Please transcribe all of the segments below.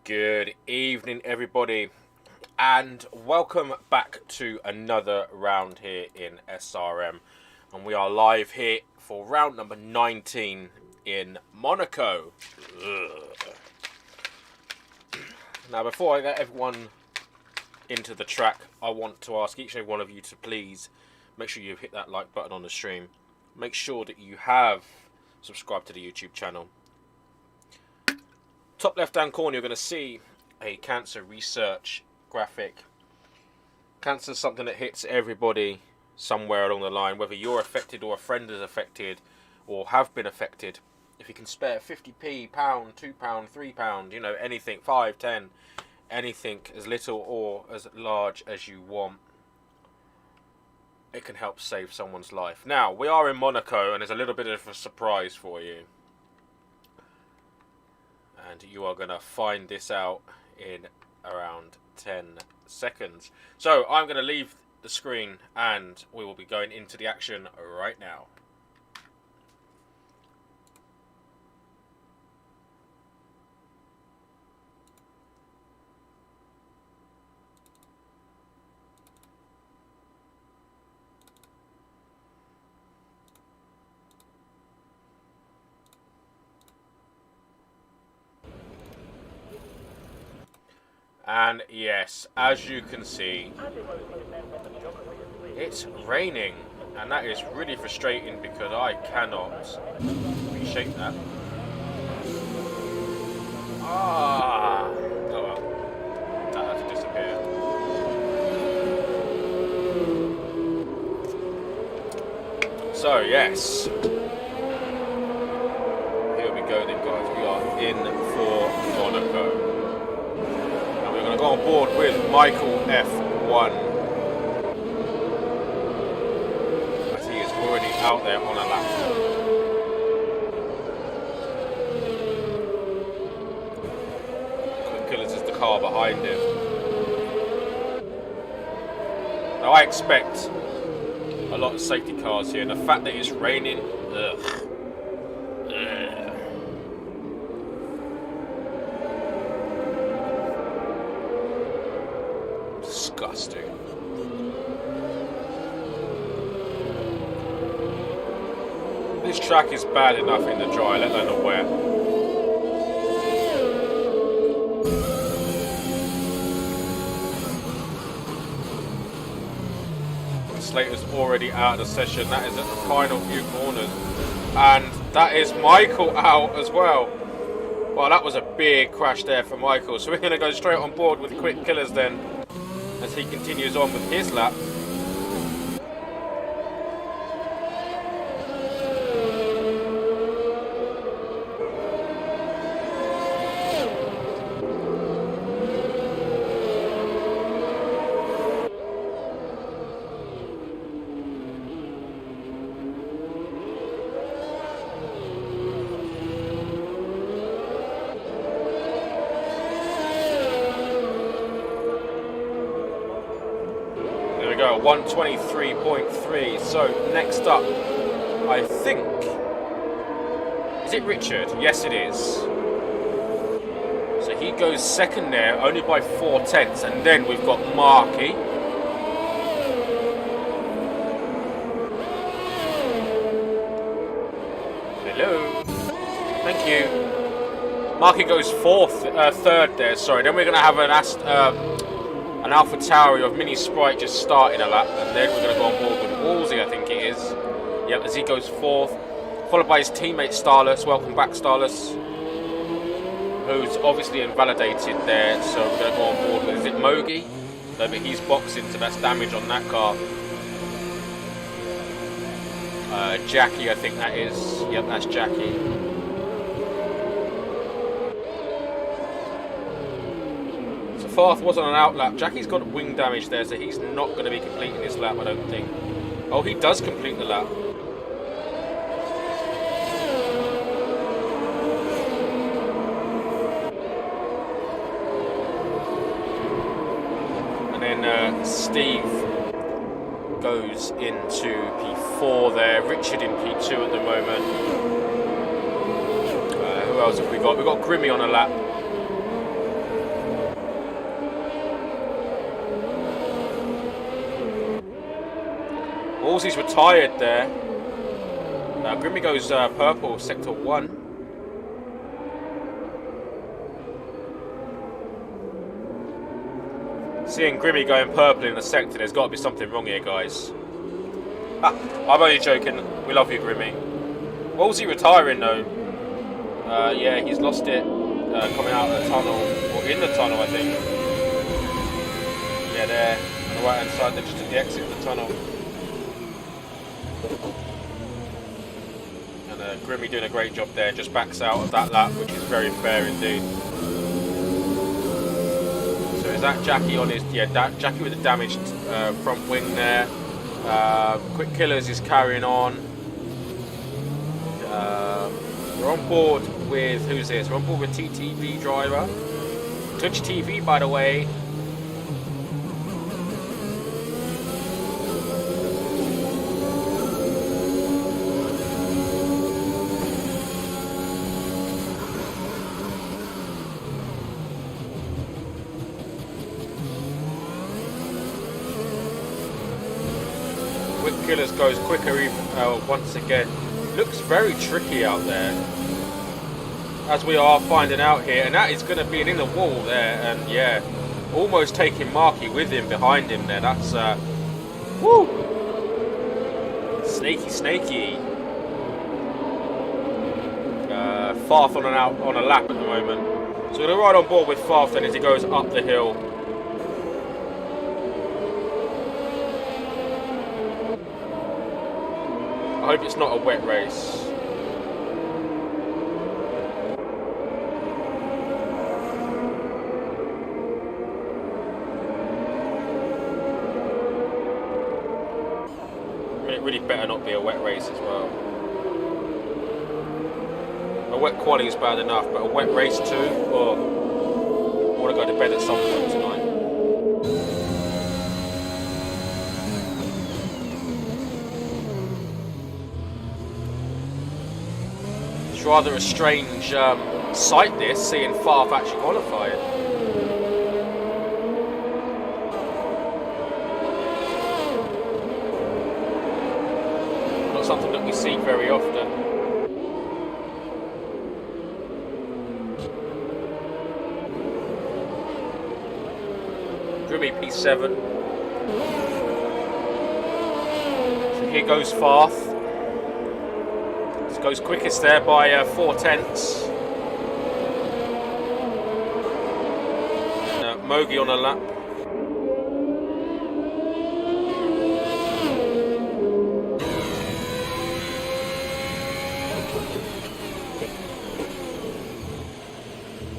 Good evening, everybody, and welcome back to another round here in SRM. And we are live here for round number 19 in Monaco. Now, before I get everyone into the track, I want to ask each and every one of you to please make sure you hit that like button on the stream. Make sure that you have subscribed to the YouTube channel. Top left hand corner, you're going to see a cancer research graphic. Cancer is something that hits everybody somewhere along the line, whether you're affected or a friend is affected or have been affected. If you can spare 50p, pound, £2, £3, you know, anything, 5, 10, anything as little or as large as you want, it can help save someone's life. Now, we are in Monaco and there's a little bit of a surprise for you. And you are going to find this out in around 10 seconds. So I'm going to leave the screen and we will be going into the action right now. And yes, as you can see, it's raining, and that is really frustrating because I cannot reshape that. Oh well, that had to disappear. So yes, here we go then, guys. We are in for Monaco. We're going to go on board with Michael F1 as he is already out there on a lap. Quick Killers is the car behind him. Now I expect a lot of safety cars here, and the fact that it's raining, ugh. Disgusting. This track is bad enough in the dry, let alone the wet. Slater's already out of the session. That is at the final few corners. And that is Michael out as well. Well, that was a big crash there for Michael. So we're going to go straight on board with Quick Killers then, as he continues on with his lap. Go 123.3. So next up, I think, is it Richard? Yes, it is. So he goes second there, only by 0.4, and then we've got Marky. Hello. Thank you. Marky goes third there. Sorry. Then we're going to have an Alpha Tauri of Mini Sprite just starting a lap, and then we're going to go on board with Wolsey, I think it is. Yep, as he goes fourth, followed by his teammate Starless. Welcome back, Starless, who's obviously invalidated there. So we're going to go on board with, is it Mogi? No, but he's boxing, so that's damage on that car. Jackie, I think that is. Yep, that's Jackie. Fourth was on an outlap. Jackie's got wing damage there, so he's not going to be completing this lap, I don't think. Oh, he does complete the lap. And then Steve goes into P4 there. Richard in P2 at the moment. Who else have we got? We've got Grimmy on a lap. Wolsey's retired there. Grimmy goes purple, sector 1. Seeing Grimmy going purple in the sector, there's got to be something wrong here, guys. I'm only joking. We love you, Grimmy. Wolsey retiring though. Yeah, he's lost it coming out of the tunnel, or in the tunnel, I think. Yeah, there on the right hand side, they're just at the exit of the tunnel. And Grimmy doing a great job there, just backs out of that lap, which is very fair indeed. So is that Jackie on his, yeah, Jackie with a damaged front wing there. Quick Killers is carrying on. We're on board with, who's this? We're on board with TTV driver. Touch TV, by the way. Quick Killers goes quicker once again. Looks very tricky out there, as we are finding out here, and that is going to be an inner wall there, and yeah, almost taking Marky with him behind him there. That's woo, snaky. Farth on a lap at the moment, so we're going to ride on board with Farth then as he goes up the hill. I hope it's not a wet race. I mean, it really better not be a wet race as well. A wet quali is bad enough, but a wet race too? Oh, I want to go to bed at some point tonight. Rather a strange sight this, seeing Farth actually qualifying. Not something that we see very often. Grimmy P7. So here goes Farth. Goes quickest there by 4/10. Mogi on a lap.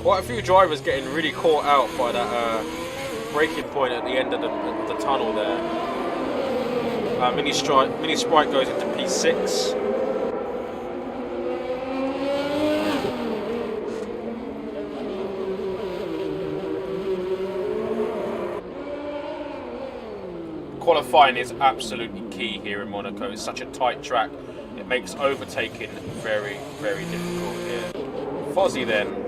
Quite a few drivers getting really caught out by that braking point at the end of the tunnel there. Mini Sprite goes into P6. Qualifying is absolutely key here in Monaco. It's such a tight track. It makes overtaking very, very difficult here. Fozzy then.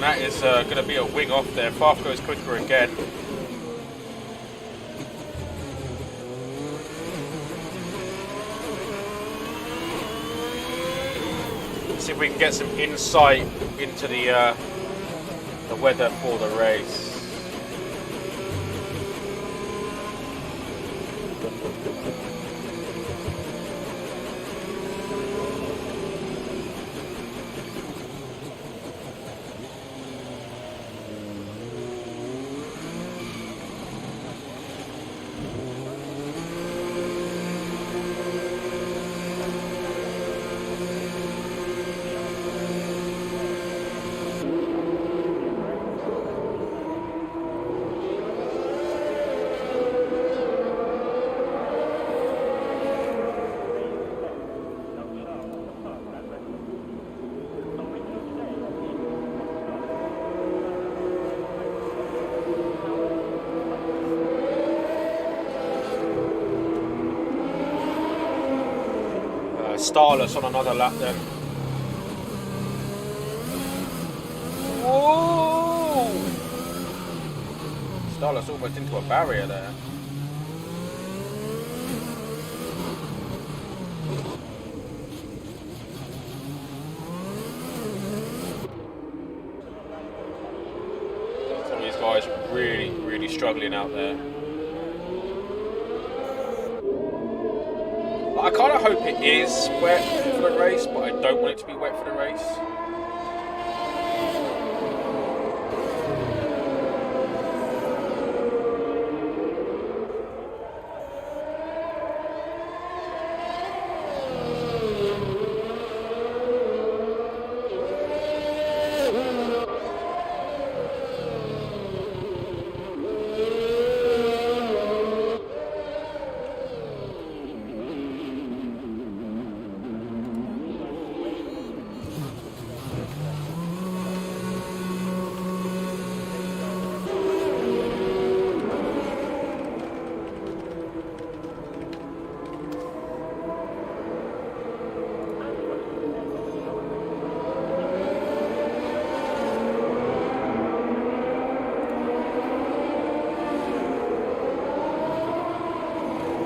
That is going to be a wing off there. Farth goes quicker again. Let's see if we can get some insight into the weather for the race. Starless on another lap then. Whoa! Starless almost into a barrier there. Some of these guys really struggling out there. I kind of hope it is wet for the race, but I don't want it to be wet for the race.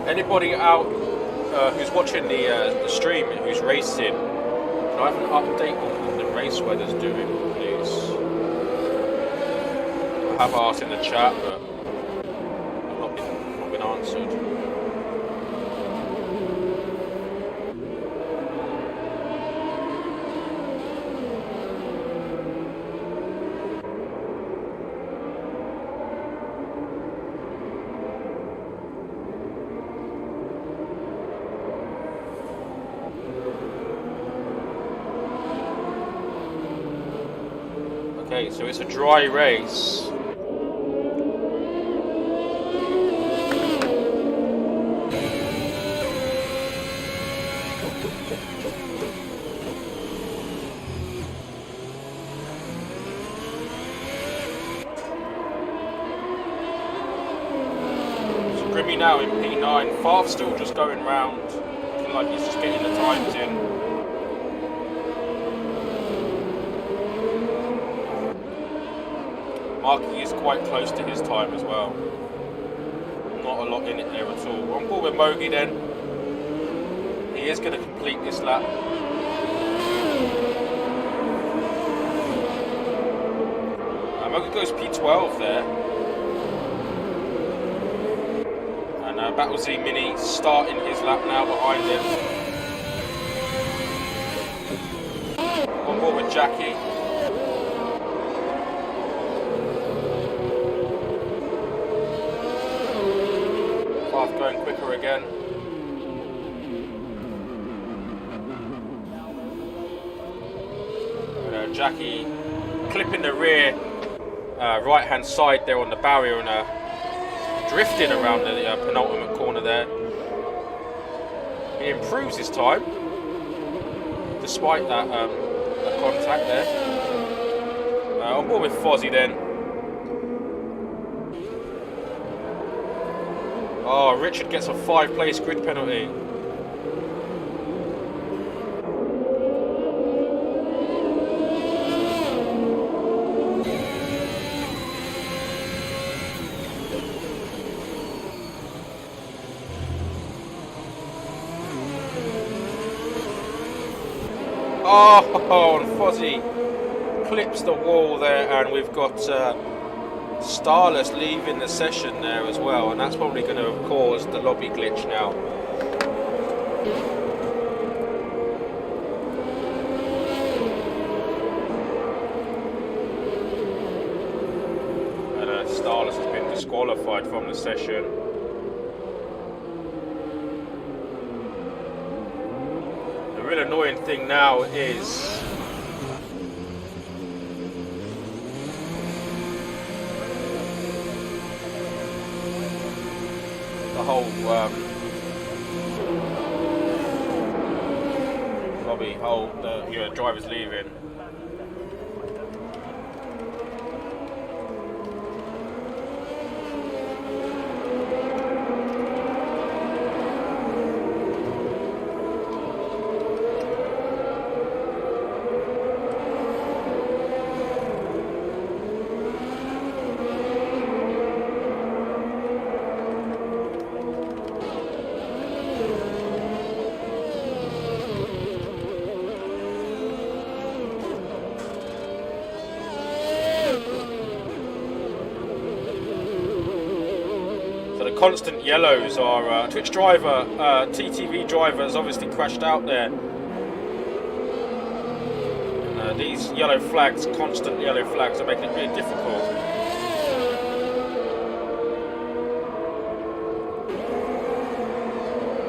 Anybody out who's watching the stream, who's racing, can I have an update on what the race weather's doing, please? I have asked in the chat, but I've not been answered. Okay, so it's a dry race. So Grimmy now in P9, Farf still just going round, looking like he's just getting the times in. Marky is quite close to his time as well. Not a lot in it there at all. On board with Mogi then. He is going to complete this lap. Mogi goes P12 there. And Battlesea Mini starting his lap now behind him. On board with Jackie. Going quicker again. Jackie clipping the rear right hand side there on the barrier and drifting around the penultimate corner there. He improves his time despite that contact there. On board with Fozzie then. Oh, Richard gets a 5-place grid penalty. Oh, and Fozzie clips the wall there, and we've got Starless leaving the session there as well, and that's probably going to cause the lobby glitch now. And Starless has been disqualified from the session. The real annoying thing now is the whole lobby, drivers leaving. constant yellows. Our Twitch driver, TTV driver, has obviously crashed out there. And, these yellow flags, constant yellow flags, are making it really difficult.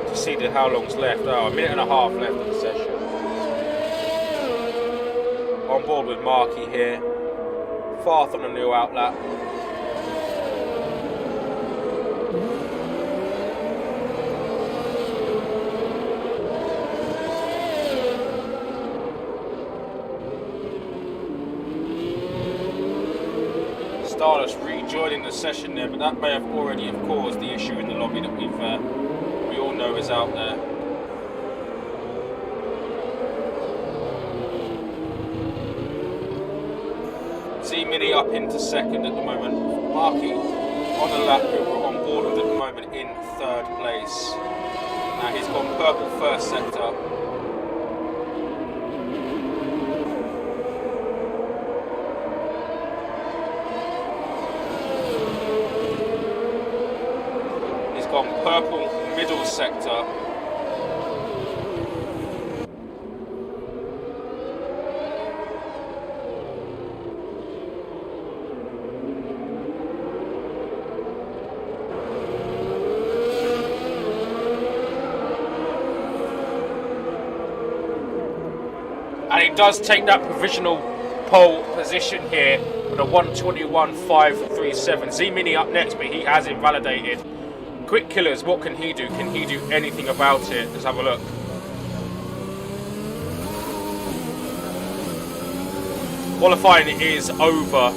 To see how long's left. Oh, a minute and a half left of the session. On board with Marky here. Farth on a new outlap. Stardust rejoining the session there, but that may have already have caused the issue in the lobby that we all know is out there. Z-Mini up into second at the moment. Marky on a lap, who we're on board with at the moment, in third place. Now he's gone purple first sector. He's gone purple middle sector. And he does take that provisional pole position here with a 1:21.537. Z-Mini up next, but he has invalidated. Quick Killers, what can he do? Can he do anything about it? Let's have a look. Qualifying is over.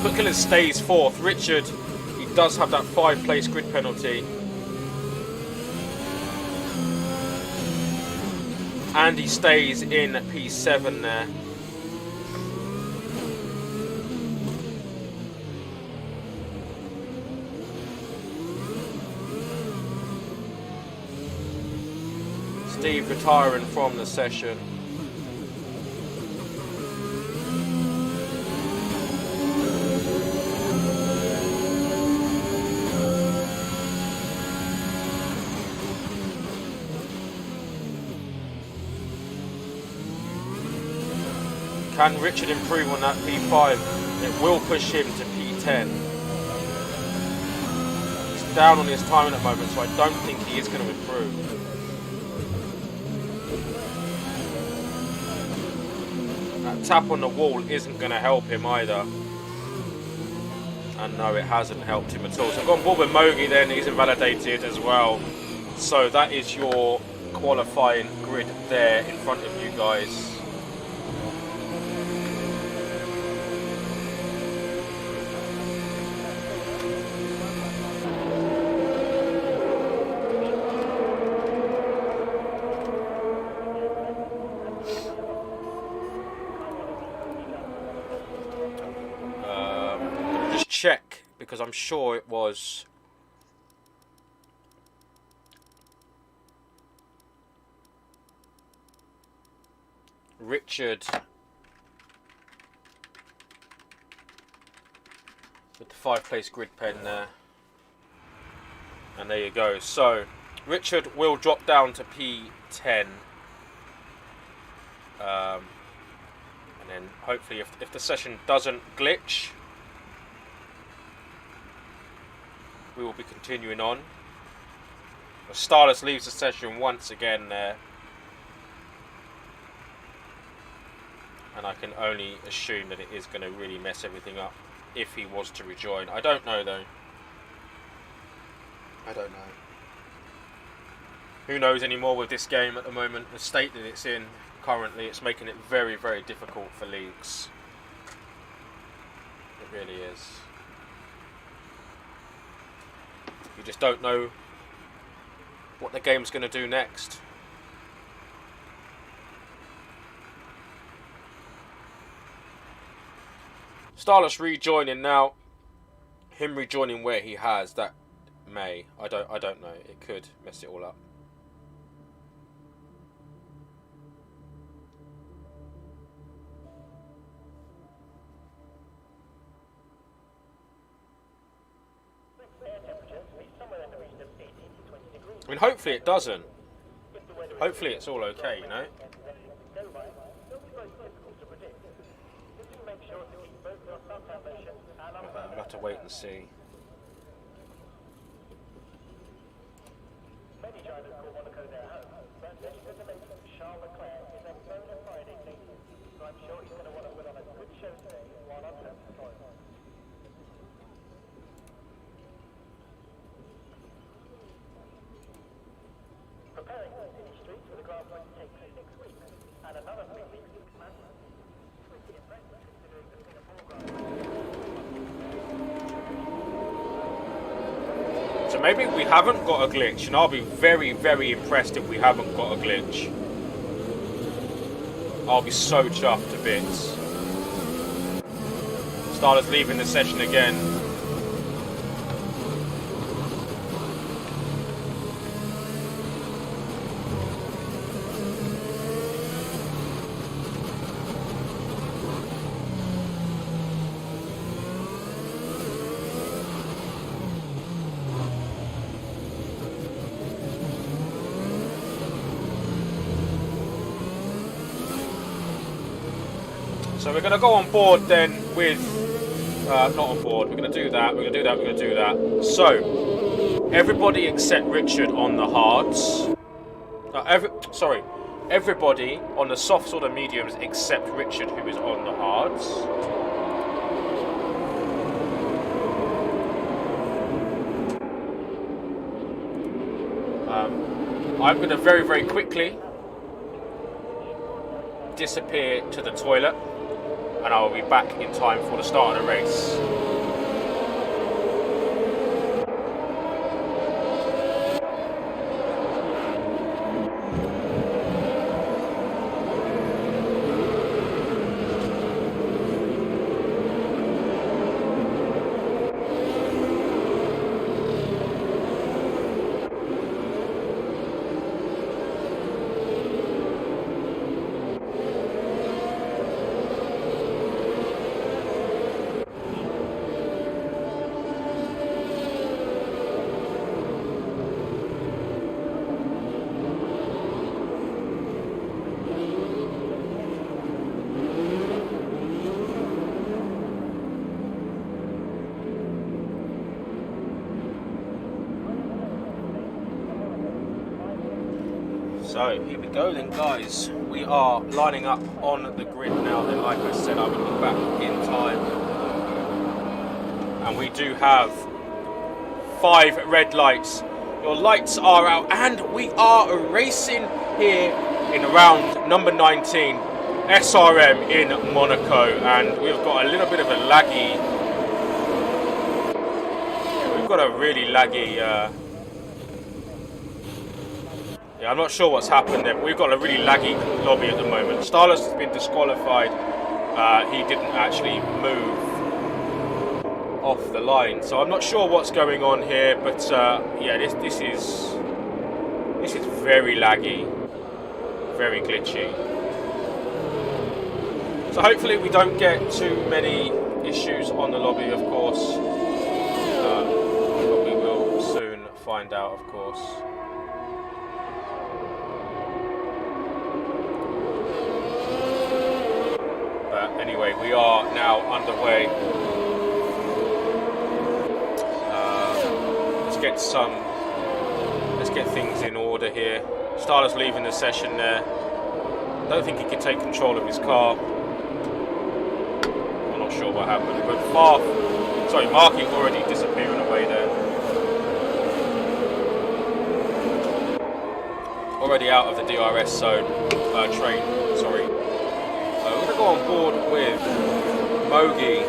Quick Killers stays fourth. Richard, he does have that 5-place grid penalty. And he stays in P7 there. Steve retiring from the session. Can Richard improve on that P5? It will push him to P10. He's down on his time at the moment, so I don't think he is going to improve. That tap on the wall isn't going to help him either. And no, it hasn't helped him at all. So I've gone board with Mogi then, he's invalidated as well. So that is your qualifying grid there in front of you guys. Check, because I'm sure it was Richard with the 5-place grid pen there, and there you go. So Richard will drop down to P10, and then hopefully if the session doesn't glitch, we will be continuing on. Stardust leaves the session once again there. And I can only assume that it is going to really mess everything up if he was to rejoin. I don't know though. I don't know. Who knows anymore with this game at the moment. The state that it's in currently, it's making it very, very difficult for leagues. It really is. You just don't know what the game's going to do next. Stardust rejoining now. Him rejoining where he has, that may. I don't know. It could mess it all up. mean, hopefully it doesn't. Hopefully it's all okay, you know. We'll have to wait and see. Many drivers call Monaco their home, but many visitors Charles Leclerc is a bona fide Canadian, so I'm sure he's going to want to put on a good show today while on home soil. Preparing for city streets with a Grand Prix takes 6 weeks, and another 3 weeks to Monaco. Pretty impressive considering the Singapore Grand Prix. So maybe we haven't got a glitch, and I'll be very, very impressed if we haven't got a glitch. I'll be so chuffed to bits. Starter's leaving the session again. So we're going to go on board then with, not on board, we're going to do that, we're going to do that, we're going to do that. So, everybody except Richard on the hards. Everybody on the softs or the mediums except Richard, who is on the hards. I'm going to very, very quickly disappear to the toilet, and I will be back in time for the start of the race. So here we go then, guys. We are lining up on the grid now then. Like I said, I will be back in time. And we do have 5 red lights. Your lights are out, and we are racing here in round number 19, SRM in Monaco. And we've got a little bit of a laggy, we've got a really laggy, yeah, I'm not sure what's happened there, but we've got a really laggy lobby at the moment. Starless has been disqualified. He didn't actually move off the line, so I'm not sure what's going on here. But yeah, this is very laggy, very glitchy. So hopefully we don't get too many issues on the lobby, of course. But we will soon find out, of course. Anyway, we are now underway. Let's get things in order here. Starler's leaving the session there. I don't think he can take control of his car. I'm not sure what happened, but Marky already disappearing away there. Already out of the DRS zone, train, sorry. We're going to go on board with Mogi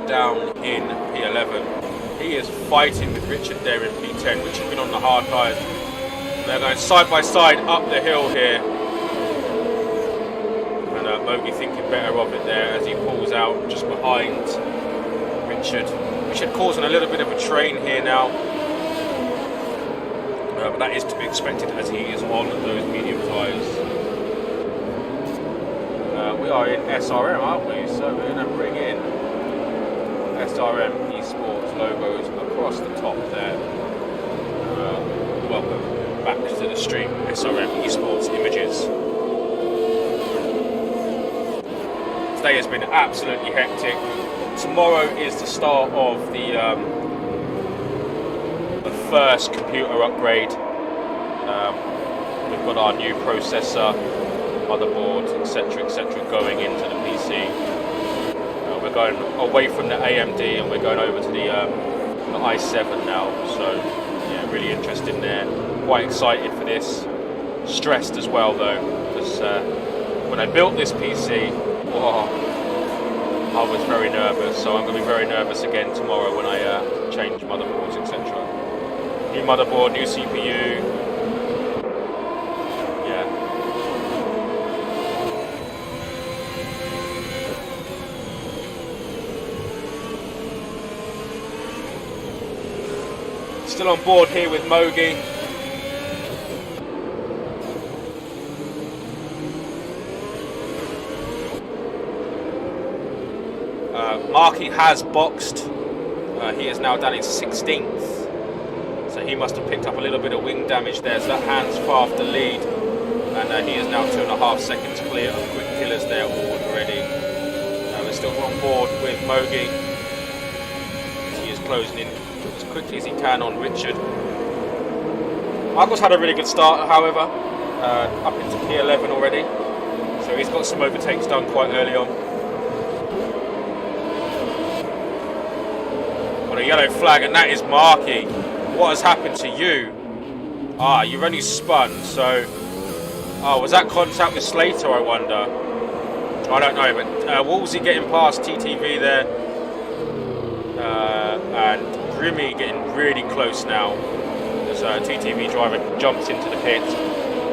down in P11. He is fighting with Richard there in P10. Richard's been on the hard tyres. They're going side by side up the hill here. And Mogi thinking better of it there as he pulls out just behind Richard. Richard causing a little bit of a train here now. But that is to be expected as he is on those medium tyres. We are in SRM, aren't we? So we're going to bring in SRM ESPORTS logos across the top there. Well, the stream, SRM Esports Images. Today has been absolutely hectic. Tomorrow is the start of the first computer upgrade. We've got our new processor, motherboard, etc., going into the PC. We're going away from the AMD and we're going over to the i7 now. So yeah, really interested there. Quite excited for this. Stressed as well though, because when I built this PC, I was very nervous. So I'm going to be very nervous again tomorrow when I change motherboards, etc. New motherboard, new CPU. Yeah. Still on board here with Mogi. Marky has boxed. He is now down in 16th. So he must have picked up a little bit of wing damage there. So that hands far off the lead. And he is now 2.5 seconds clear of Quick Killers there already. We're still on board with Mogi. He is closing in as quickly as he can on Richard. Michael's had a really good start, however, up into P11 already. So he's got some overtakes done quite early on. A yellow flag, and that is Marky. What has happened to you? You've only spun, so was that contact with Slater, I wonder? I don't know, but Wolsey getting past TTV there, and Grimmy getting really close now as TTV driver jumps into the pit.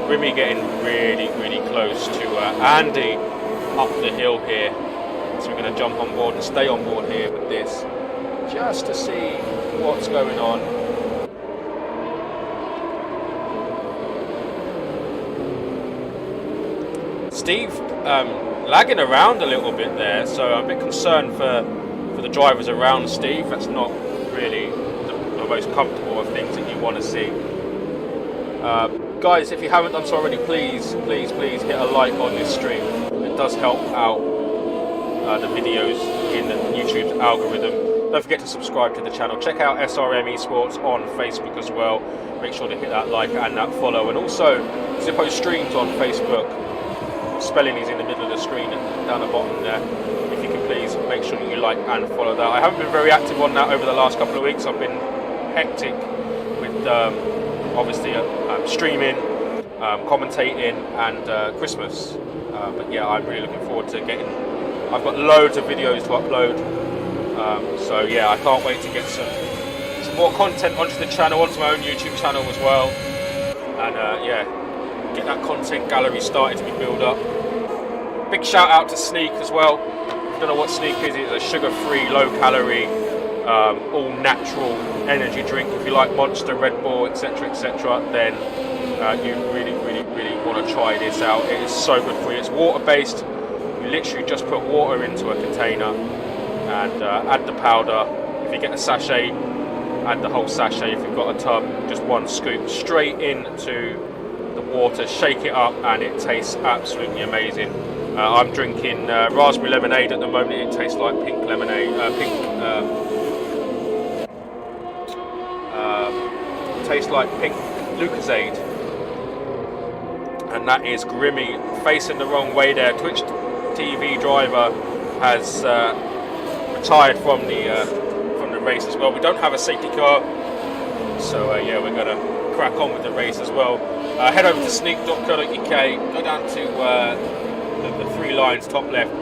Grimmy getting really close to Andy up the hill here, so we're going to jump on board and stay on board here with this, just to see what's going on. Steve lagging around a little bit there, so I'm a bit concerned for the drivers around Steve. That's not really the most comfortable of things that you want to see. Guys, if you haven't done so already, please hit a like on this stream. It does help out the videos in YouTube's algorithm. Don't forget to subscribe to the channel. Check out SRM Esports on Facebook as well. Make sure to hit that like and that follow. And also, Zippo streams on Facebook. Spelling is in the middle of the screen and down the bottom there. If you can please make sure that you like and follow that. I haven't been very active on that over the last couple of weeks. I've been hectic with obviously streaming, commentating and Christmas. But yeah, I'm really looking forward to getting... I've got loads of videos to upload. So yeah, I can't wait to get some more content onto the channel, onto my own YouTube channel as well, and yeah, get that content gallery started to be built up. Big shout out to Sneak as well. If you don't know what Sneak is, it's a sugar-free, low-calorie, all-natural energy drink. If you like Monster, Red Bull, etc., then you really want to try this out. It is so good for you. It's water-based. You literally just put water into a container and add the powder. If you get a sachet, add the whole sachet. If you've got a tub, just one scoop straight into the water, shake it up, and it tastes absolutely amazing. I'm drinking raspberry lemonade at the moment. It tastes like pink lemonade, tastes like pink Lucozade, and that is Grimmy facing the wrong way there. Twitch TV driver has retired from the race as well. We don't have a safety car, so yeah, we're gonna crack on with the race as well. Head over to sneak.co.uk, go down to the three lines top left,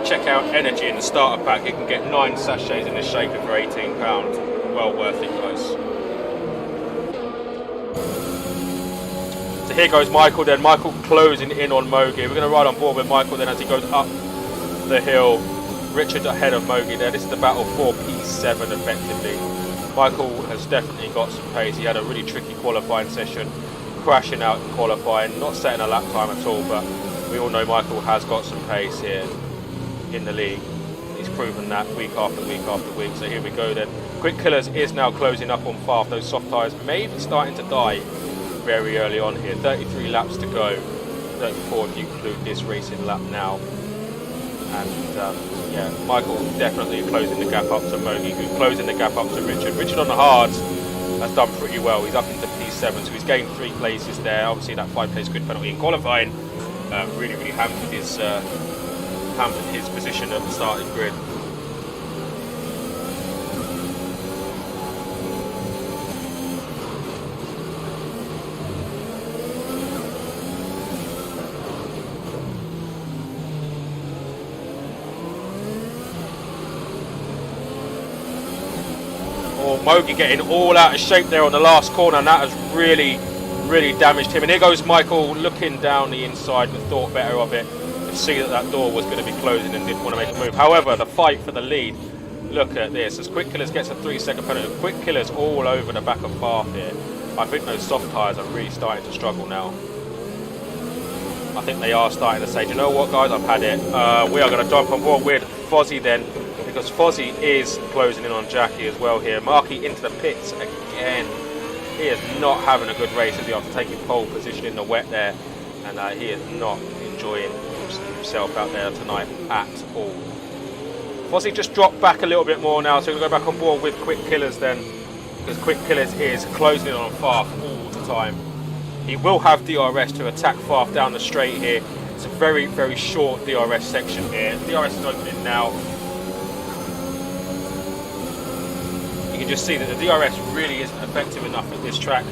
check out energy in the starter pack. You can get 9 sachets in this shaker for £18. Well worth it, guys. So here goes Michael then. Michael closing in on Mogi. We're going to ride on board with Michael then as he goes up the hill. Richard ahead of Mogi there. This is the battle for P7 effectively. Michael has definitely got some pace. He had a really tricky qualifying session, crashing out in qualifying, not setting a lap time at all, but we all know Michael has got some pace here in the league. He's proven that week after week after week. So here we go then. Quick Killers is now closing up on Farf. Those soft tyres may be starting to die very early on here. 33 laps to go, 34 if you include this racing lap now. And yeah, Michael definitely closing the gap up to Mogi, who's closing the gap up to Richard. Richard on the hards has done pretty well. He's up into P7, so he's gained 3 places there. Obviously that 5-place grid penalty in qualifying really hampered his position at the starting grid. Mogi getting all out of shape there on the last corner, and that has really damaged him. And here goes Michael looking down the inside, but thought better of it to see that that door was going to be closing and didn't want to make a move. However, the fight for the lead, look at this, as Quick Killers gets a 3-second penalty. Quick Killers all over the back of Farf here. I think those soft tyres are really starting to struggle now. I think they are starting to say, do you know what, guys, I've had it. We are going to jump on board with Fozzie then, because Fozzie is closing in on Jackie as well here. Marky into the pits again. He is not having a good race as he after taking pole position in the wet there, and he is not enjoying himself out there tonight at all. Fozzie just dropped back a little bit more now, so we're going to go back on board with Quick Killers then, because Quick Killers is closing in on Farf all the time. He will have DRS to attack Farf down the straight here. It's a very short DRS section here. DRS is opening now. You can just see that the DRS really isn't effective enough at this track.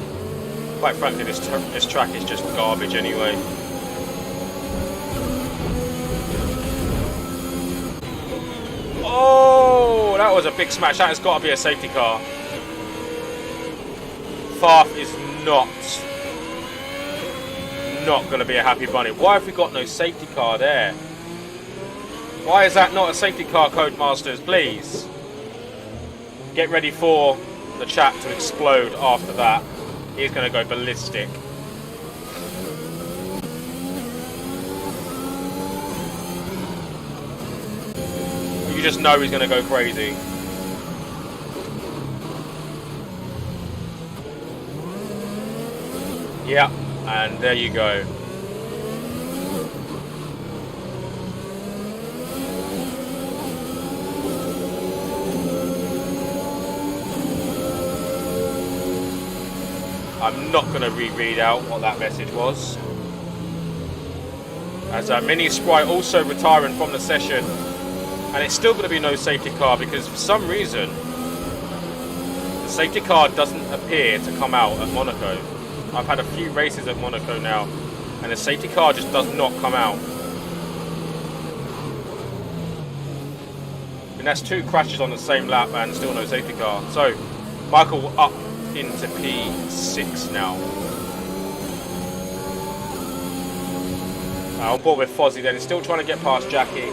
Quite frankly, this track is just garbage anyway. Oh, that was a big smash. That has got to be a safety car. Farf is not going to be a happy bunny. Why have we got no safety car there? Why is that not a safety car, Codemasters? Please. Get ready for the chat to explode after that. He's going to go ballistic. You just know he's going to go crazy. Yeah, and there you go. I'm not going to reread out what that message was. As Mini Sprite also retiring from the session, and it's still going to be no safety car because for some reason the safety car doesn't appear to come out at Monaco. I've had a few races at Monaco now, and the safety car just does not come out. And that's 2 crashes on the same lap and still no safety car. So Michael up into P6 now. On board with Fozzie then, he's still trying to get past Jackie.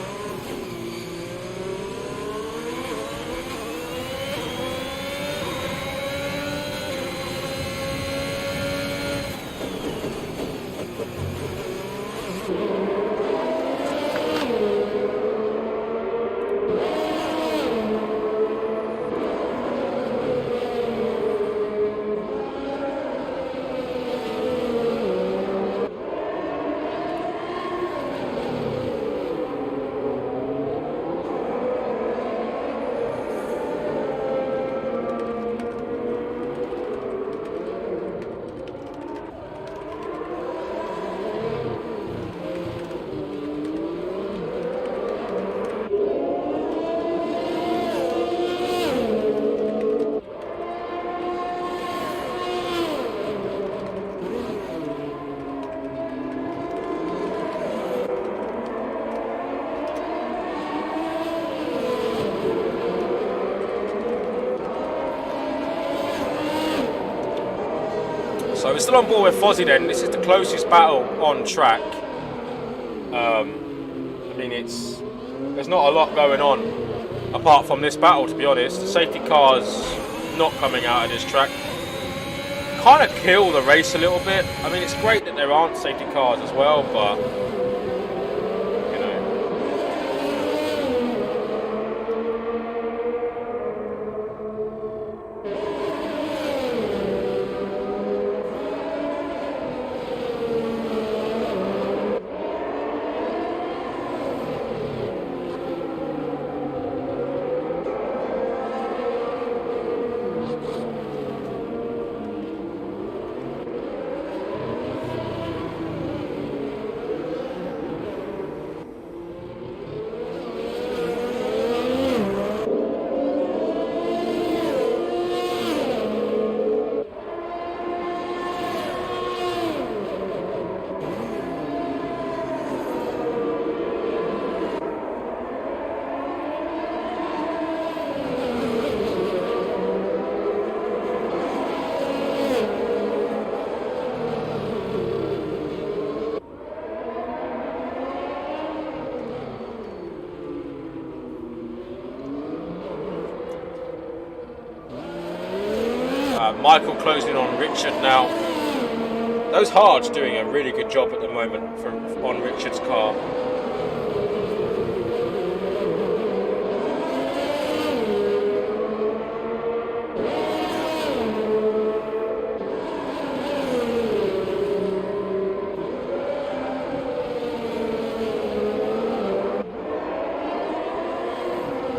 So we're still on board with Fozzie then. This is the closest battle on track. I mean, there's not a lot going on apart from this battle, to be honest. The safety car's not coming out of this track. Kind of kill the race a little bit. I mean, it's great that there aren't safety cars as well, but you know. Michael closing in on Richard now. Those hards doing a really good job at the moment on Richard's car.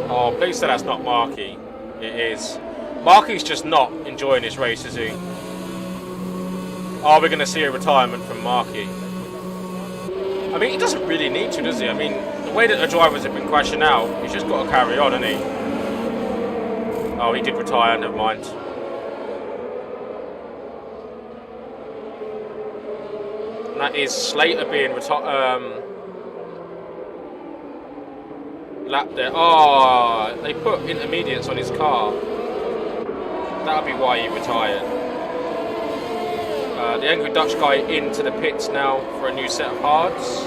Oh, please say that's not Marky. It is. Marky's just not enjoying his race, is he? Are we going to see a retirement from Marky? I mean, he doesn't really need to, does he? I mean, the way that the drivers have been crashing out, he's just got to carry on, hasn't he? Oh, he did retire, never mind. And that is Slater being lapped there. Oh, they put intermediates on his car. That'll be why he retired. The angry Dutch guy into the pits now for a new set of hards.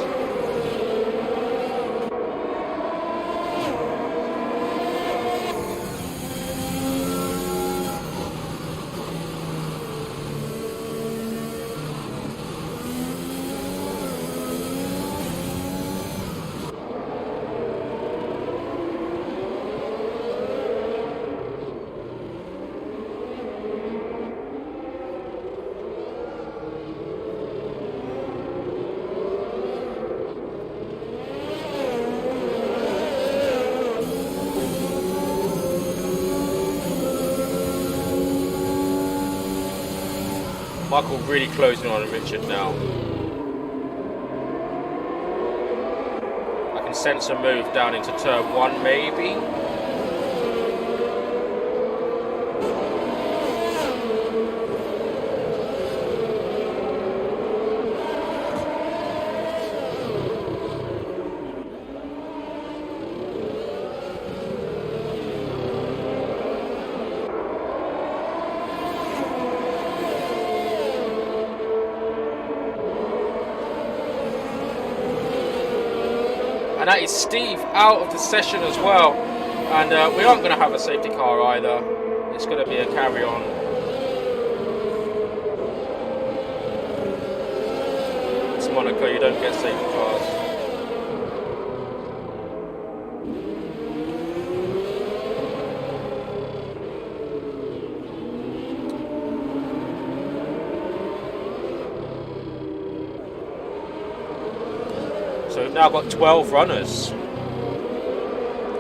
Michael really closing on Richard now. I can sense a move down into turn 1 maybe. And that is Steve out of the session as well. And we aren't going to have a safety car either. It's going to be a carry-on. It's Monaco, you don't get safety cars. So we've now got 12 runners.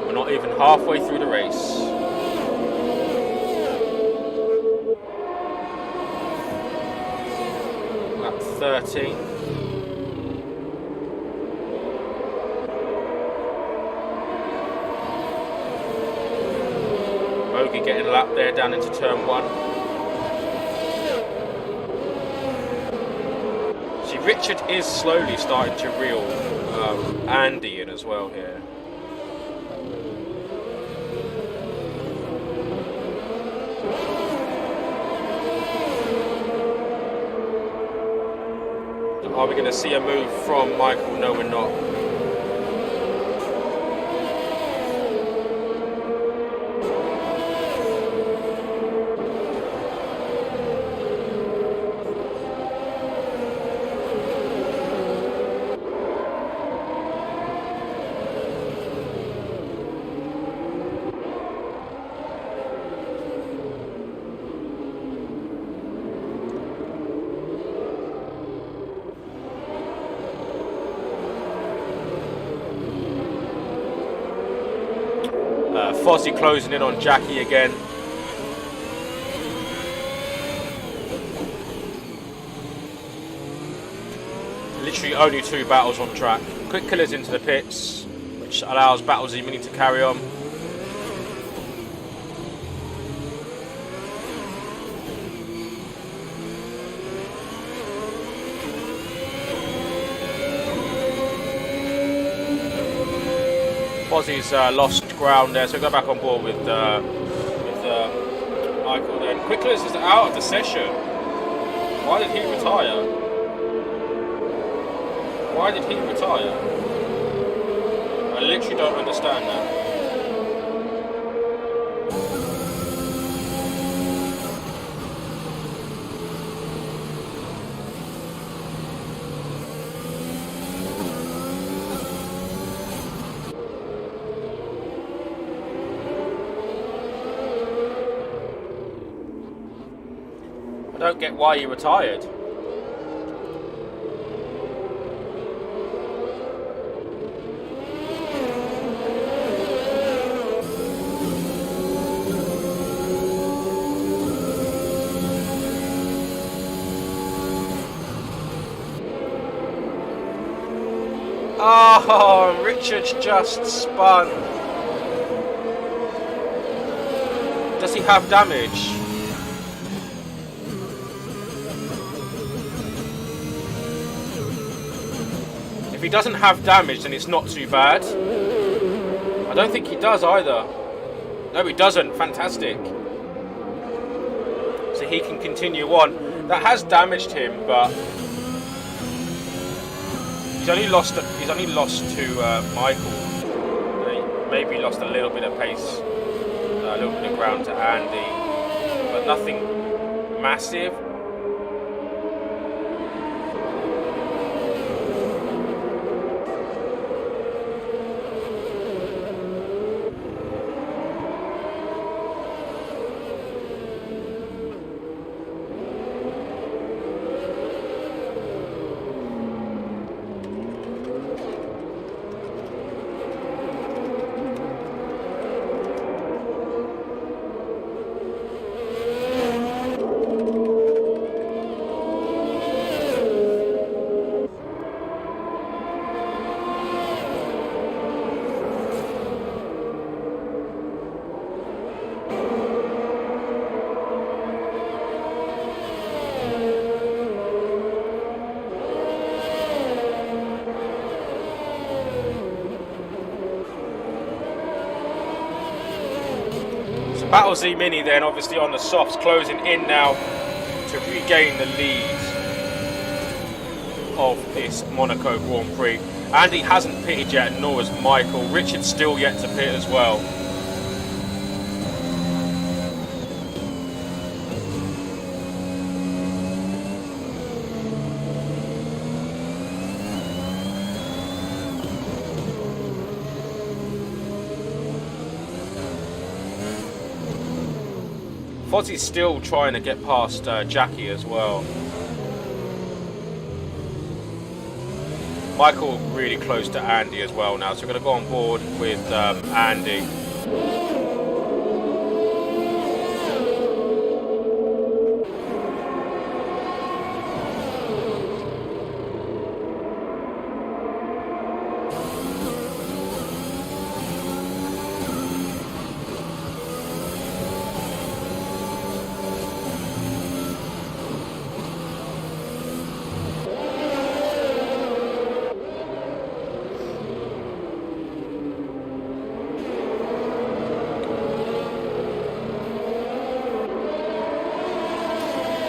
We're not even halfway through the race. Lap 13. Bogey getting lapped there down into turn 1. See, Richard is slowly starting to reel Andy in as well here. Are we going to see a move from Michael? No, we're not. Fozzie closing in on Jackie again. Literally only 2 battles on track. Quick killers into the pits, which allows Battles Mini to carry on. Fozzie's lost ground there, so we'll go back on board with Michael then. Quicklers is out of the session. Why did he retire? Why did he retire? I literally don't understand that. I don't get why you retired. Oh, Richard's just spun. Does he have damage? If he doesn't have damage, then it's not too bad. I don't think he does either. No, he doesn't. Fantastic. So he can continue on. That has damaged him, but he's only lost to Michael. Maybe lost a little bit of pace, a little bit of ground to Andy, but nothing massive. Battle Z Mini then obviously on the softs, closing in now to regain the lead of this Monaco Grand Prix. Andy hasn't pitted yet, nor has Michael. Richard's still yet to pit as well. Fozzie's still trying to get past Jackie as well. Michael really close to Andy as well now, so we're going to go on board with Andy.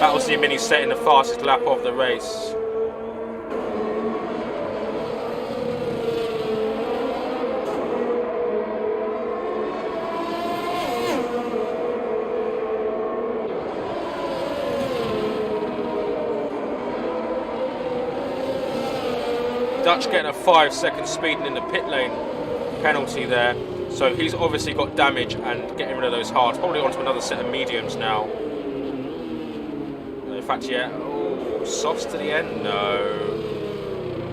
Battle Z Mini setting the fastest lap of the race. Dutch getting a 5-second speeding in the pit lane penalty there. So he's obviously got damage and getting rid of those hards. Probably onto another set of mediums now. In fact, yeah. Oh, softs to the end? No.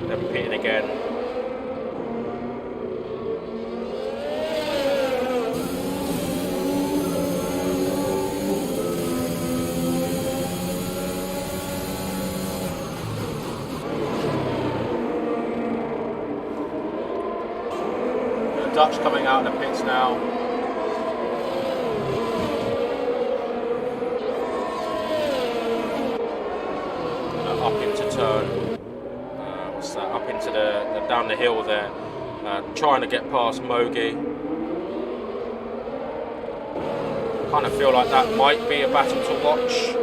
Then pitting again. Dutch coming out of the pits now. Up into turn. What's that? Up into the down the hill there. Trying to get past Mogi. Kind of feel like that might be a battle to watch.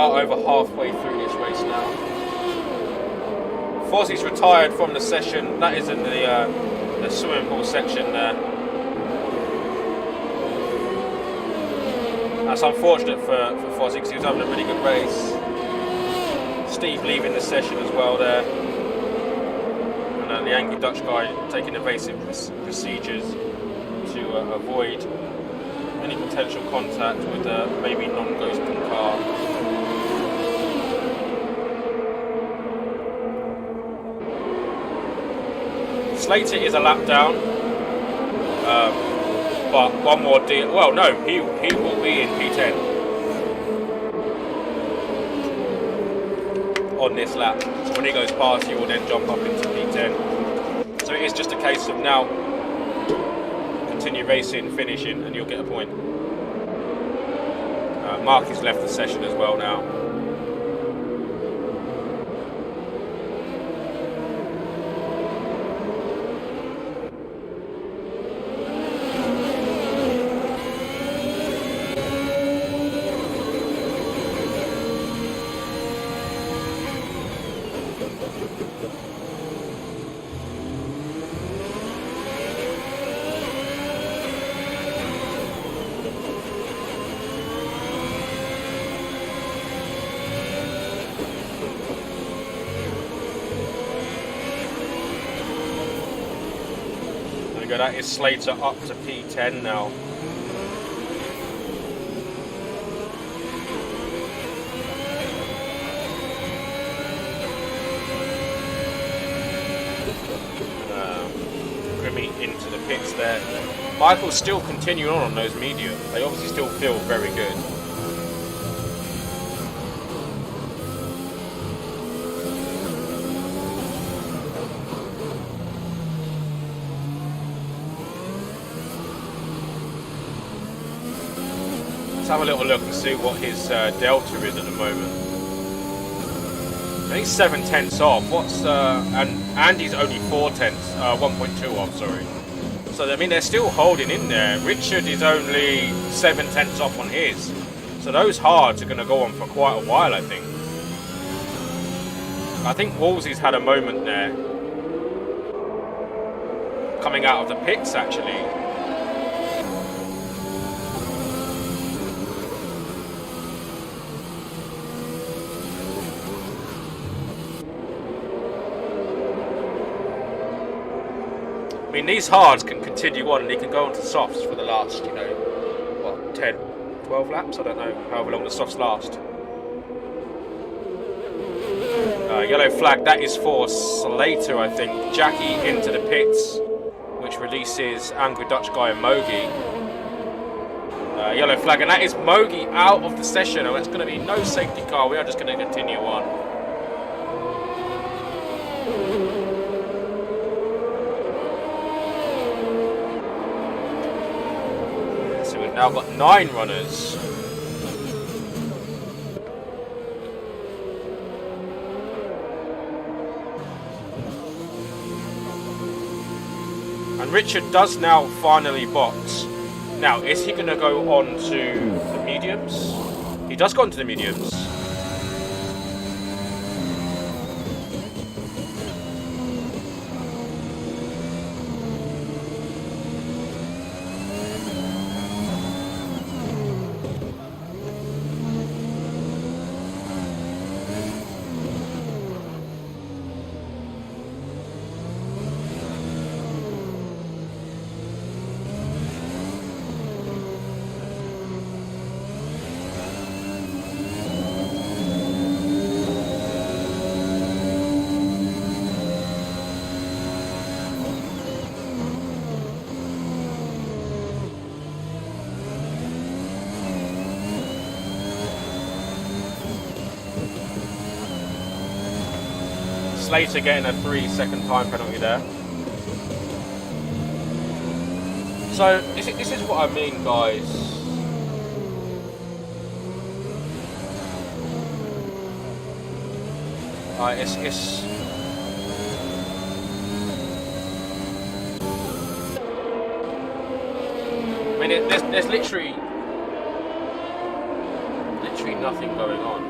Over halfway through this race now. Fozzie's retired from the session. That is in the swimming pool section there. That's unfortunate for Fozzie because he was having a really good race. Steve leaving the session as well there. And the angry Dutch guy taking evasive procedures to avoid any potential contact with maybe non-ghosting car. Slater is a lap down, but one more deal. Well, no, he will be in P10 on this lap. So when he goes past, he will then jump up into P10. So it is just a case of now continue racing, finishing, and you'll get a point. Mark has left the session as well now. That is Slater up to P10 now. Grimmy into the pits there. Michael's still continuing on those mediums. They obviously still feel very good. Have a little look and see what his delta is at the moment. I think 7/10 off. What's and Andy's only 4/10, 1.2 off. Sorry. So I mean they're still holding in there. Richard is only 7/10 off on his. So those hards are going to go on for quite a while. I think Wolsey's had a moment there, coming out of the pits actually. I mean, these hards can continue on and he can go on to softs for the last, 10, 12 laps? I don't know however long the softs last. Yellow flag, that is for Slater, I think. Jackie into the pits, which releases Angry Dutch Guy and Mogi. Yellow flag, and that is Mogi out of the session. Oh, it's going to be no safety car. We are just going to continue on. Now got 9 runners. And Richard does now finally box. Now, is he going to go on to the mediums? He does go on to the mediums. Slater getting a 3-second time penalty there. So this is what I mean, guys. It's I mean, there's literally nothing going on.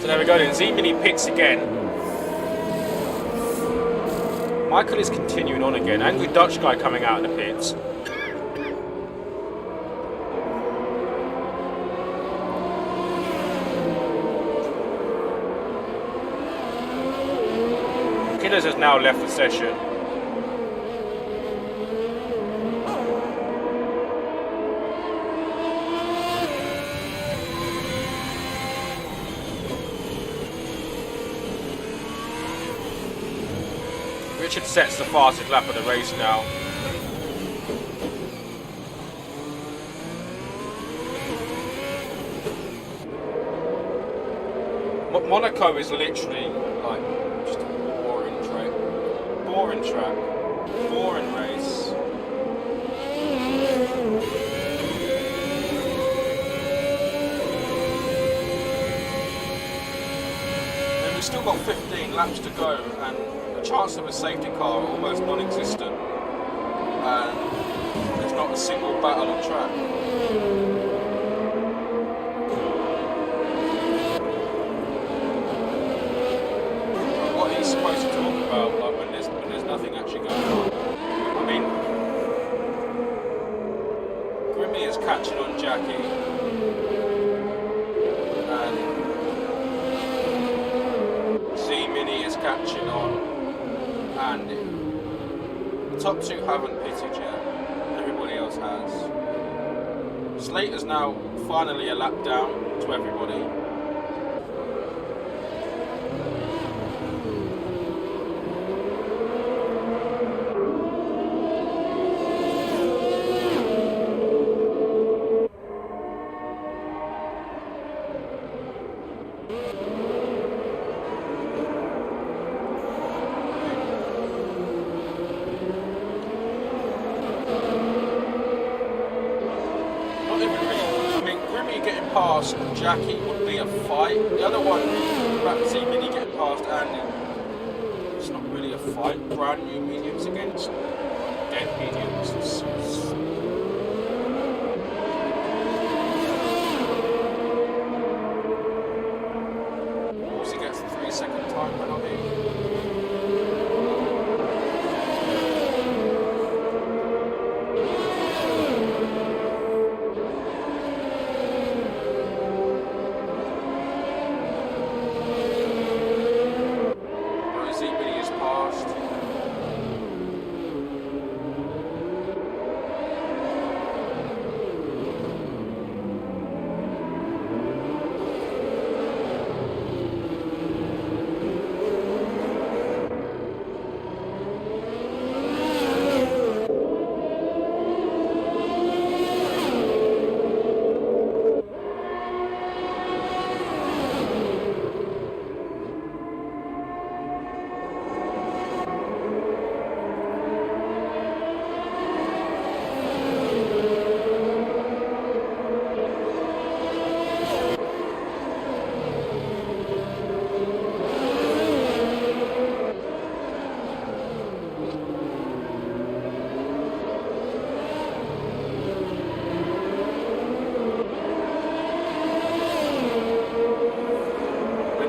there we go then, Z-Mini pits again. Michael is continuing on again. Angry Dutch guy coming out of the pits. Killers has now left the session. Richard sets the fastest lap of the race now. Monaco is literally like just a boring track, boring race. And we've still got 15 laps to go, and the chance of a safety car are almost non-existent, and there's not a single battle on track. What he's supposed to talk about, like when there's nothing actually going on. I mean, Grimmy is catching on Jackie, and Z-Mini is catching on Andy. The top two haven't pitted yet, everybody else has. Slater's now finally a lap down to everybody. Past Jackie would be a fight. The other one, about Z-Mini getting past Andy, it's not really a fight. Brand new mediums against dead mediums. Also gets the 3-second time penalty.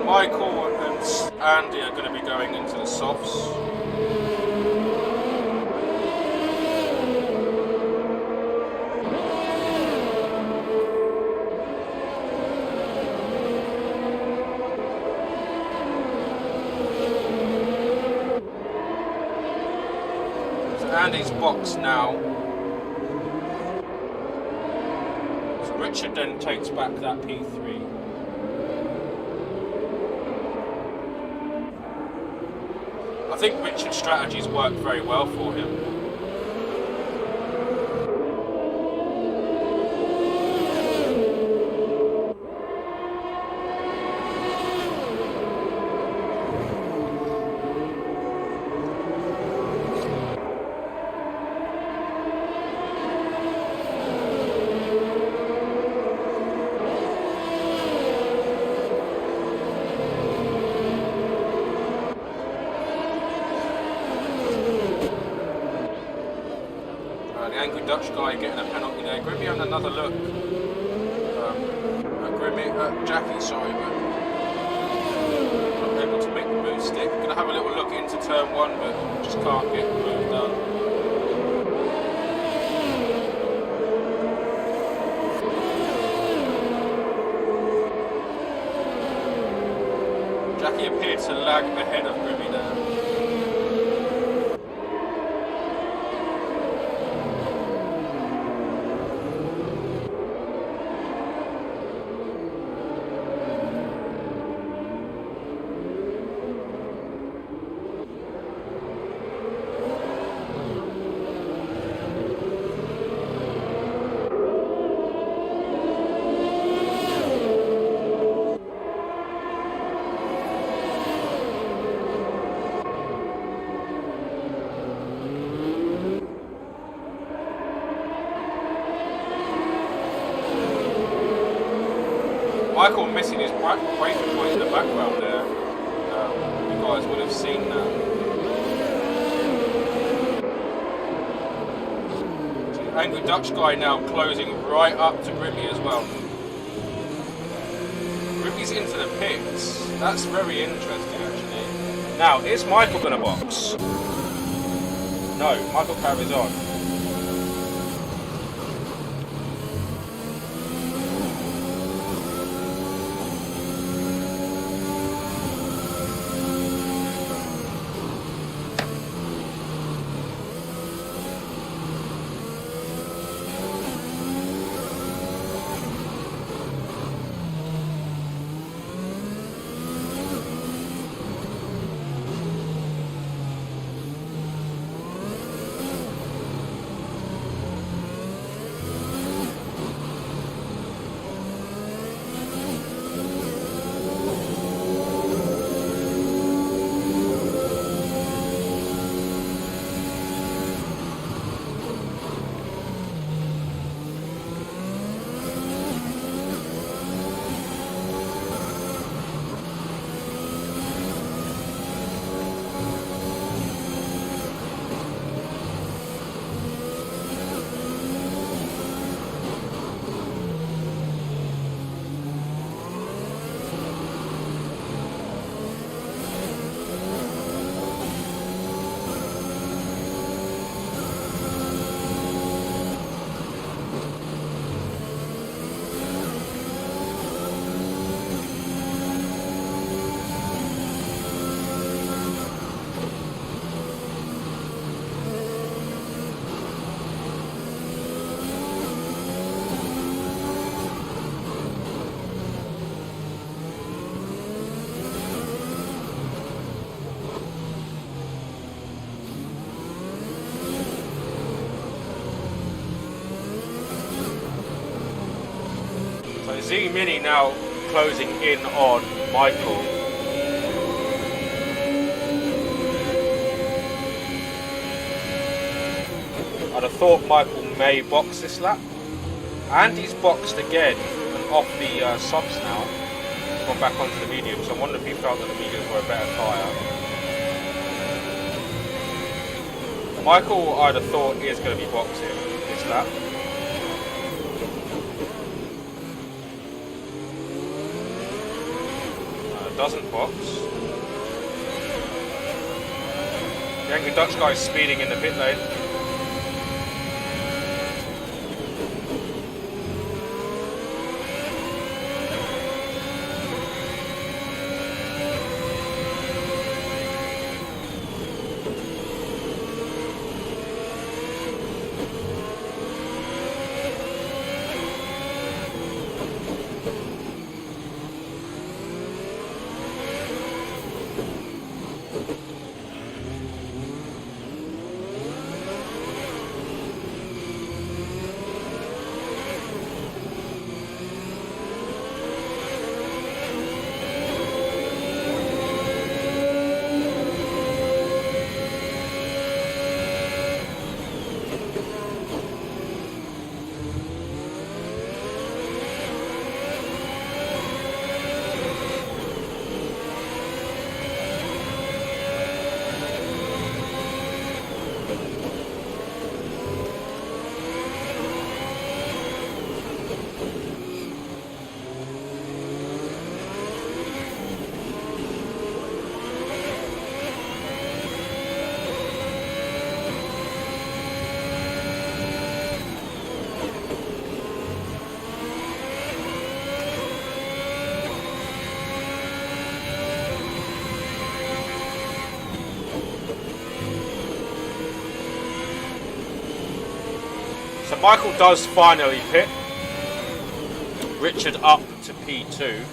Michael and Andy are going to be going into the softs. So Andy's box now. So Richard then takes back that P3. I think Richard's strategies worked very well for him. The angry Dutch guy getting a penalty there. Grimmy having another look at Jackie, sorry, but Not able to make the move stick. Gonna have a little look into turn 1, but just can't get the move done. Jackie appeared to lag ahead of Grimmy there. Michael missing his breaking point in the background there. You guys would have seen that. The Angry Dutch guy now closing right up to Grimmy as well. Grimmy's into the pits. That's very interesting actually. Now, is Michael going to box? No, Michael carries on. Z Mini now closing in on Michael. I'd have thought Michael may box this lap. And he's boxed again and off the subs now. Gone back onto the mediums. I wonder if he felt that the mediums were a better tyre. Michael, I'd have thought, is going to be boxing this lap. Doesn't box. The Angry Dutch guy is speeding in the pit lane. So Michael does finally pit. Richard up to P2.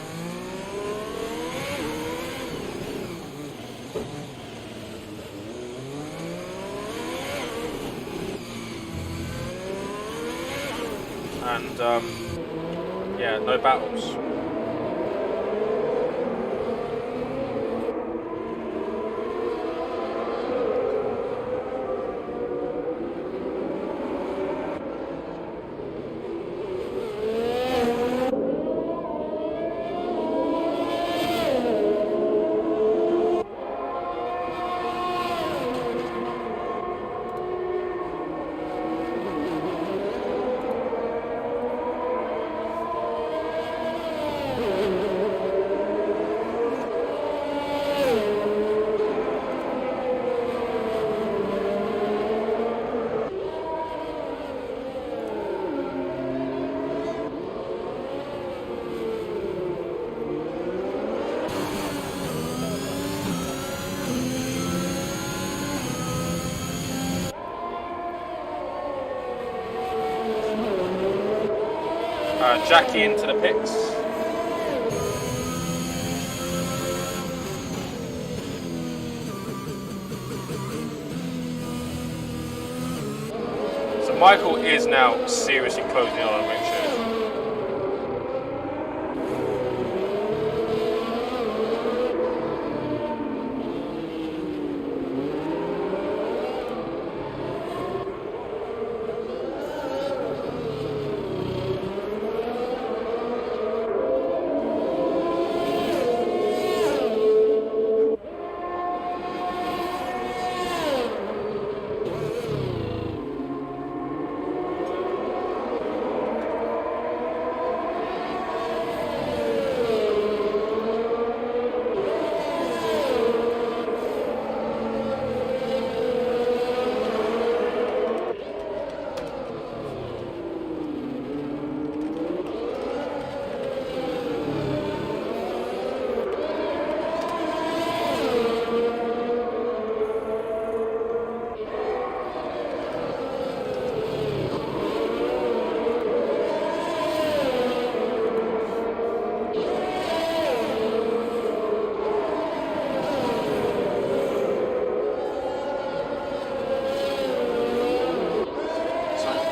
And yeah, no battles. Jackie into the pits. So Michael is now seriously closing on Richard.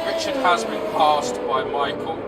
Richard has been passed by Michael.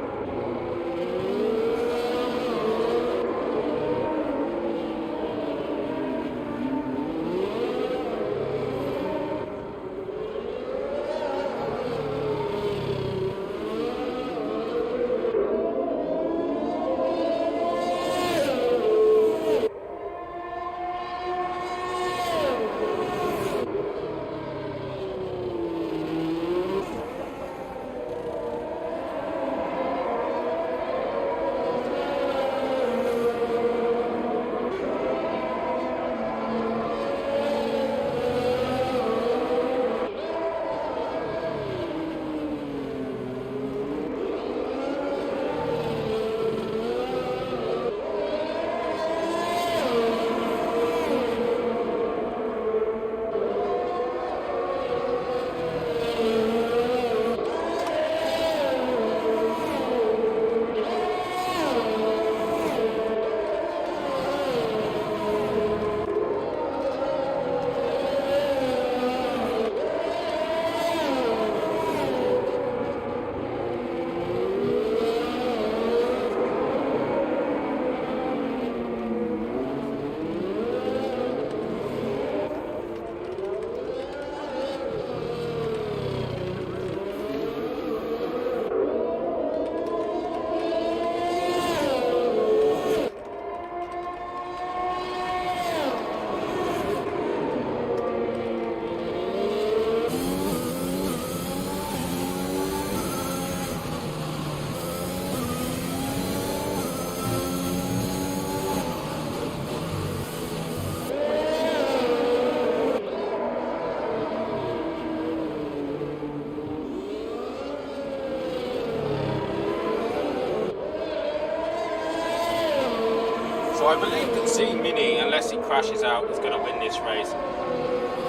So I believe that Z Mini, unless he crashes out, is going to win this race.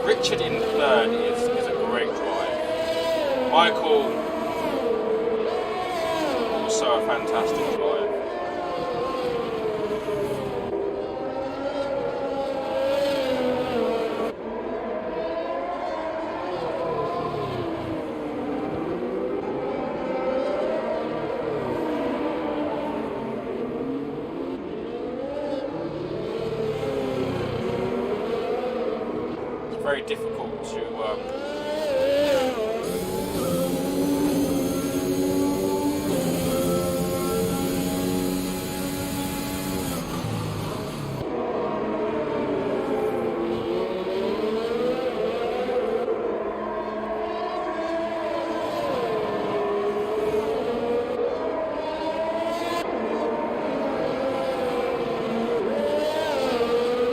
Richard in third is a great drive. Michael a fantastic drive. It's very difficult to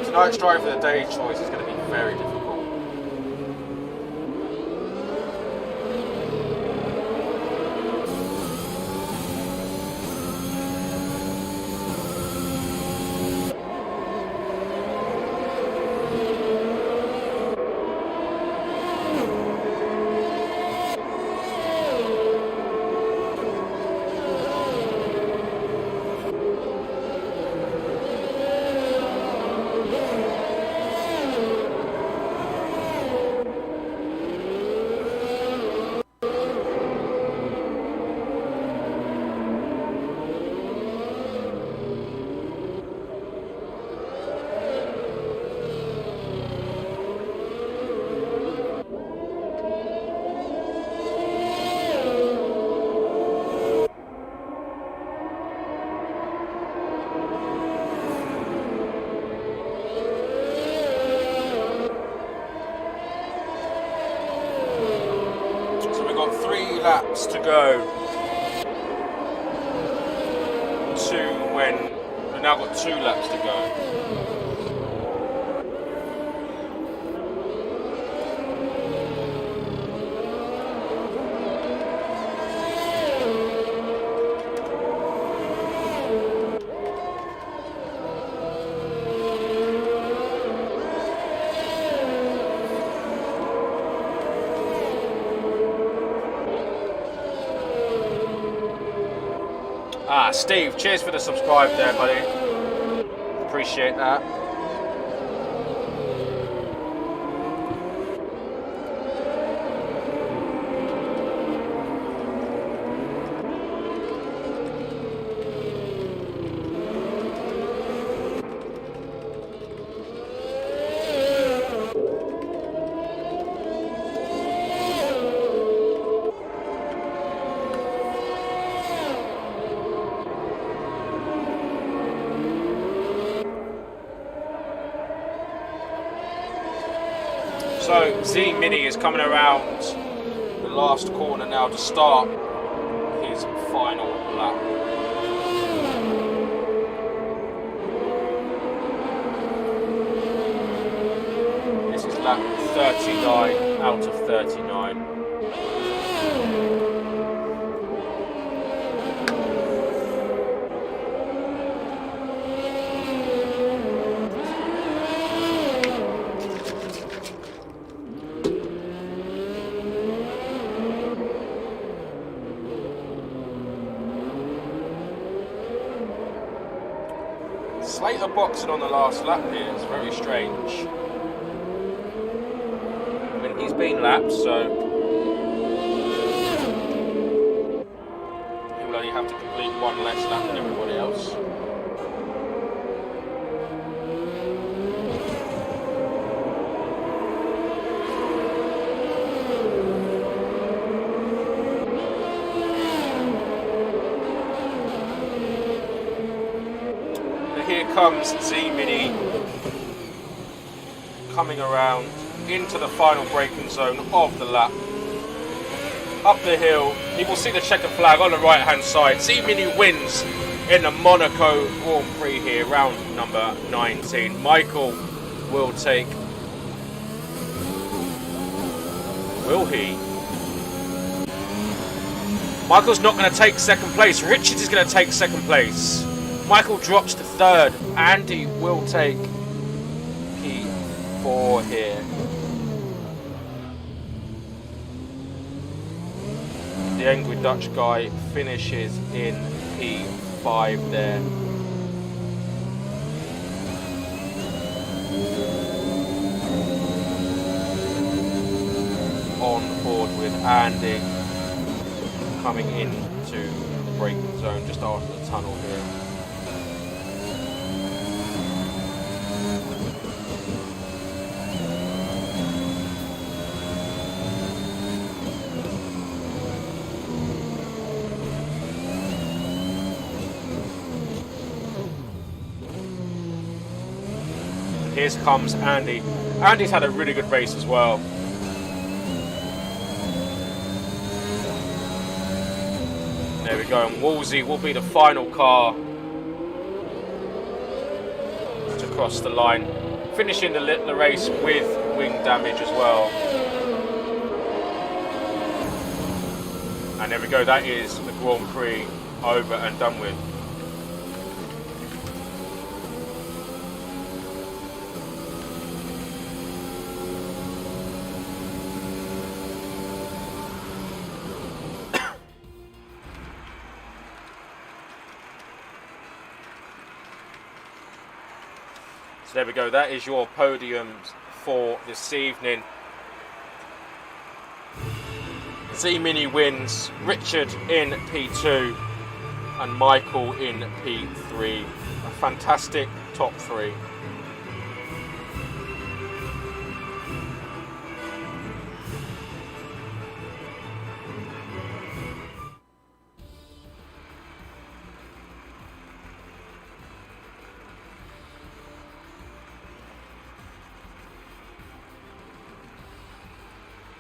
tonight's drive for the day choice is going to be very difficult. Laps to go to when we've now got 2 laps to go. Steve, cheers for the subscribe there, buddy. Appreciate that. So Z Mini is coming around the last corner now to start his final lap. This is lap 39 out of 39. Slater boxing on the last lap here is very strange. I mean, he's been lapped, so he will only have to complete 1 less lap than everybody else. Here comes Z Mini coming around into the final braking zone of the lap. Up the hill, you will see the checkered flag on the right hand side. Z Mini wins in the Monaco Grand Prix here, round number 19. Michael will take, will he? Michael's not going to take second place. Richards is going to take second place. Michael drops to third. Andy will take P4 here. The angry Dutch guy finishes in P5 there. On board with Andy, coming into the braking zone just after the tunnel here. Here comes Andy. Andy's had a really good race as well. There we go, and Wolsey will be the final car to cross the line, finishing the race with wing damage as well. And there we go, that is the Grand Prix over and done with. So there we go, that is your podiums for this evening. Z-Mini wins, Richard in P2 and Michael in P3. A fantastic top three.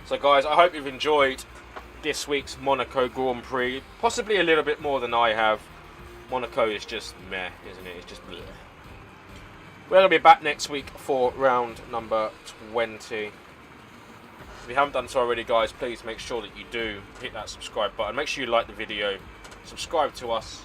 So guys, I hope you've enjoyed this week's Monaco Grand Prix. Possibly a little bit more than I have. Monaco is just meh, isn't it? It's just bleh. We're going to be back next week for round number 20. If you haven't done so already, guys, please make sure that you do hit that subscribe button. Make sure you like the video, subscribe to us,